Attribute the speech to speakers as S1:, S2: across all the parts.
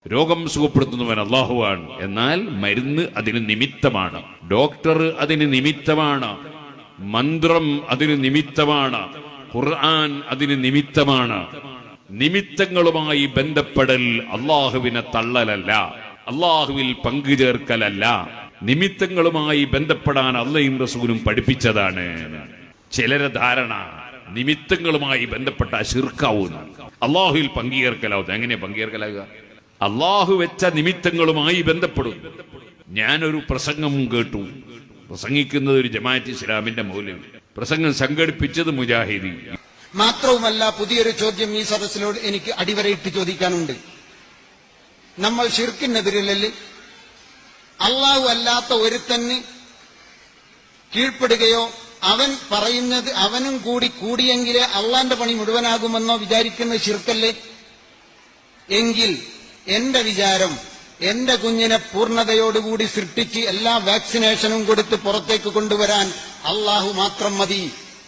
S1: രോഗം സുഖപ്പെടുത്തുന്നവൻ അള്ളാഹുവാണ്. എന്നാൽ മരുന്ന് അതിന് നിമിത്തമാണ്, ഡോക്ടർ അതിന് നിമിത്തമാണ്, മന്ത്രം അതിന് നിമിത്തമാണ്, ഖുർആൻ അതിന് നിമിത്തമാണ്. നിമിത്തങ്ങളുമായി ബന്ധപ്പെടൽ അള്ളാഹുവിനെ തള്ളലല്ല, അള്ളാഹുവിൽ പങ്കുചേർക്കലല്ല. നിമിത്തങ്ങളുമായി ബന്ധപ്പെടാൻ അള്ളയും റസൂലും പഠിപ്പിച്ചതാണ്. ചിലരെ ധാരണ നിമിത്തങ്ങളുമായി ബന്ധപ്പെട്ട ശിർക്കാവുന്ന അള്ളാഹുവിൽ പങ്കുചേർക്കലാവുന്നത്. എങ്ങനെ പങ്കുചേർക്കലാകുക? അള്ളാഹു വെച്ച നിമിത്തങ്ങളുമായി ബന്ധപ്പെടും. ഞാനൊരു പ്രസംഗം കേട്ടു, പ്രസംഗിക്കുന്നത് ഒരു ജമാഅത്ത് ഇസ്ലാമിന്റെ മൗലവി, പ്രസംഗം സംഘടിപ്പിച്ചത് മുജാഹിദി.
S2: മാത്രവുമല്ല, പുതിയൊരു ചോദ്യം ഈ സദസ്സിനോട് എനിക്ക് അടിവരയിട്ട് ചോദിക്കാനുണ്ട്. നമ്മൾ ശിർക്കിനെതിരല്ലേ? അള്ളാഹു അല്ലാത്ത ഒരുത്തന് കീഴ്പ്പെടുകയോ അവൻ പറയുന്നത് അവനും കൂടി കൂടിയെങ്കിലേ അള്ളാന്റെ പണി മുഴുവനാകുമെന്നോ വിചാരിക്കുന്ന ശിർക്കല്ലേ? എങ്കിൽ എന്റെ വിചാരം, എന്റെ കുഞ്ഞിനെ പൂർണ്ണതയോടുകൂടി സൃഷ്ടിച്ച് എല്ലാ വാക്സിനേഷനും കൊടുത്ത് പുറത്തേക്ക് കൊണ്ടുവരാൻ അള്ളാഹു മാത്രം മതി,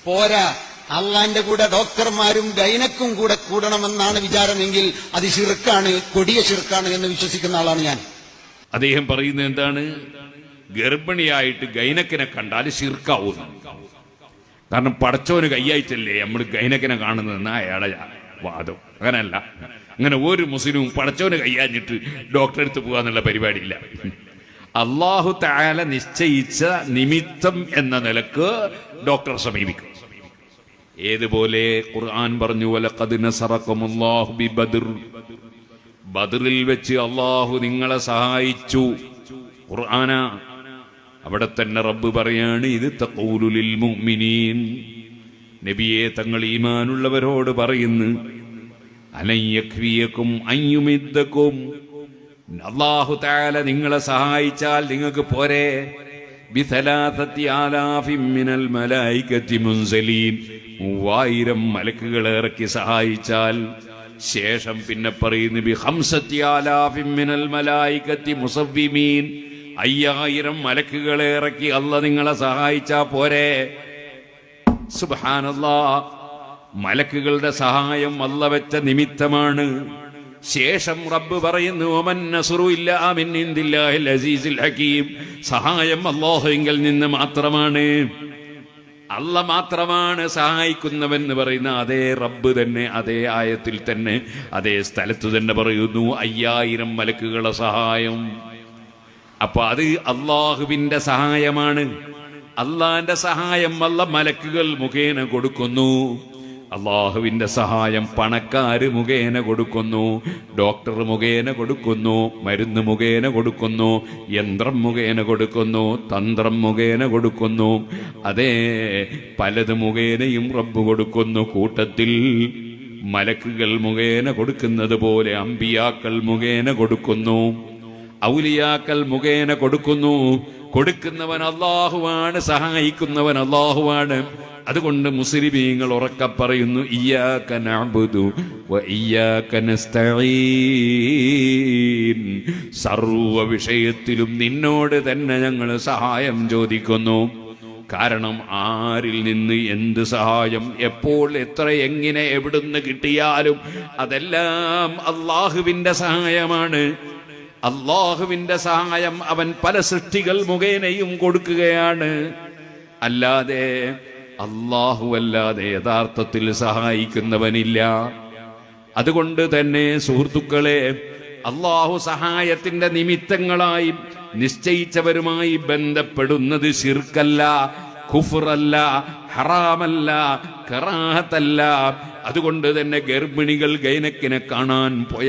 S2: പോരാ. അള്ളാന്റെ കൂടെ ഡോക്ടർമാരും ഗൈനക്കും കൂടെ കൂടണമെന്നാണ് വിചാരമെങ്കിൽ അത് ശിർക്കാണ്, കൊടിയ ശിർക്കാണ് എന്ന് വിശ്വസിക്കുന്ന ആളാണ് ഞാൻ.
S1: അദ്ദേഹം പറയുന്നത് എന്താണ്? ഗർഭിണിയായിട്ട് ഗൈനക്കിനെ കണ്ടാൽ ശിർക്കാവുന്നു. കാരണം പടച്ചോന് കയ്യായിട്ടല്ലേ നമ്മൾ ഗൈനക്കിനെ കാണുന്നതെന്ന് അയാളെ വാദം. അങ്ങനല്ല, അങ്ങനെ ഒരു മുസ്ലിമും പടച്ചോന് കയ്യാഞ്ഞിട്ട് ഡോക്ടറെ അടുത്ത് പോകാന്നുള്ള പരിപാടിയില്ല. അള്ളാഹു തആല നിശ്ചയിച്ച നിമിത്തം എന്ന നിലക്ക് ഡോക്ടറെ സമീപിക്കും. ഏതുപോലെ ഖുർആൻ പറഞ്ഞു, വലഖദ് നസറകുമുല്ലാഹു ബിബദർ, ബദറിൽ വെച്ച് അള്ളാഹു നിങ്ങളെ സഹായിച്ചു. ഖുർആന അവിടെ തന്നെ റബ്ബ് പറയാണ്, ഇത് തഖൂലു ലിൽ മുഅ്മിനീൻ, നബിയെ തങ്ങൾ ഈമാനുള്ളവരോട് പറയുന്നു, അലൻ യക്ഫിയകും അൻ യുമിദ്ദകും, അല്ലാഹു തആല നിങ്ങളെ സഹായിച്ചാൽ നിങ്ങൾക്ക് പോരെ, ബിസലാസത്തി ആലാഫിൻ മിനൽ മലായികത്തി മുൻസലീൻ, 3000 മലക്കുകളെ ഇറക്കി സഹായിച്ചാൽ. ശേഷം പിന്നെ പറയുന്നു, ബി ഖംസത്തി ആലാഫിൻ മിനൽ മലായികത്തി മുസവ്വിമീൻ, 5000 മലക്കുകളെ ഇറക്കി അല്ലാഹു നിങ്ങളെ സഹായിച്ചാ പോരെ. സുബ്ഹാനല്ലാഹ്, മലക്കുകളുടെ സഹായം അല്ലാഹു വെച്ച നിമിത്തമാണ്. ശേഷം റബ്ബ് പറയുന്നു, വമൻ നസ്റു ഇല്ലാ മിൻ ഇൻദില്ലാഹിൽ അസീസിൽ ഹകീം, സഹായം അല്ലാഹുവിൽ നിന്ന് മാത്രമാണ്. അല്ലാഹു മാത്രമാണ് സഹായിക്കുന്നവൻ എന്ന് പറയുന്ന അതേ റബ്ബ് തന്നെ അതേ ആയത്തിൽ തന്നെ അതേ സ്ഥലത്ത് തന്നെ പറയുന്നു 5000 മലക്കുകളുടെ സഹായം. അപ്പൊ അത് അള്ളാഹുവിന്റെ സഹായമാണ്. അള്ളാന്റെ സഹായം അല്ലാഹു മലക്കുകൾ മുഖേന കൊടുക്കുന്നു. അള്ളാഹുവിന്റെ സഹായം പണക്കാര് മുഖേന കൊടുക്കുന്നു, ഡോക്ടർ മുഖേന കൊടുക്കുന്നു, മരുന്ന് മുഖേന കൊടുക്കുന്നു, യന്ത്രം മുഖേന കൊടുക്കുന്നു, തന്ത്രം മുഖേന കൊടുക്കുന്നു. അതേ പലത് മുഖേനയും റബ്ബ് കൊടുക്കുന്നു. കൂട്ടത്തിൽ മലക്കുകൾ മുഖേന കൊടുക്കുന്നത് പോലെ അമ്പിയാക്കൾ മുഖേന കൊടുക്കുന്നു, ഔലിയാക്കൾ മുഖേന കൊടുക്കുന്നു. കൊടുക്കുന്നവൻ അല്ലാഹുവാണ്, സഹായിക്കുന്നവൻ അല്ലാഹുവാണ്. അതുകൊണ്ട് മുസ്ലിമീങ്ങൾ ഉറക്കെ പറയുന്നു, ഇയ്യാക നഅ്ബുദു വ ഇയ്യാക നസ്തഈൻ, സർവ്വ വിഷയത്തിലും നിന്നോട് തന്നെ ഞങ്ങൾ സഹായം ചോദിക്കുന്നു. കാരണം ആരിൽ നിന്ന് എന്ത് സഹായം എപ്പോൾ എത്ര എങ്ങനെ എവിടുന്ന് കിട്ടിയാലും അതെല്ലാം അല്ലാഹുവിന്റെ സഹായമാണ്. അല്ലാഹുവിന്റെ സഹായം അവൻ പല സൃഷ്ടികൾ മുഖേനയും കൊടുക്കുകയാണ്. അല്ലാതെ അല്ലാഹുവല്ലാതെ യഥാർത്ഥത്തിൽ സഹായിക്കുന്നവനില്ല. അതുകൊണ്ട് തന്നെ സുഹൃത്തുക്കളെ, അല്ലാഹു സഹായത്തിന്റെ നിമിത്തങ്ങളായി നിശ്ചയിച്ചവരുമായി ബന്ധപ്പെടുന്നത് ശിർക്കല്ല, കുഫ്റല്ല, ഹറാമല്ല, കറാഹത്തല്ല. അതുകൊണ്ട് തന്നെ ഗർഭിണികൾ ഗൈനക്കിനെ കാണാൻ പോയ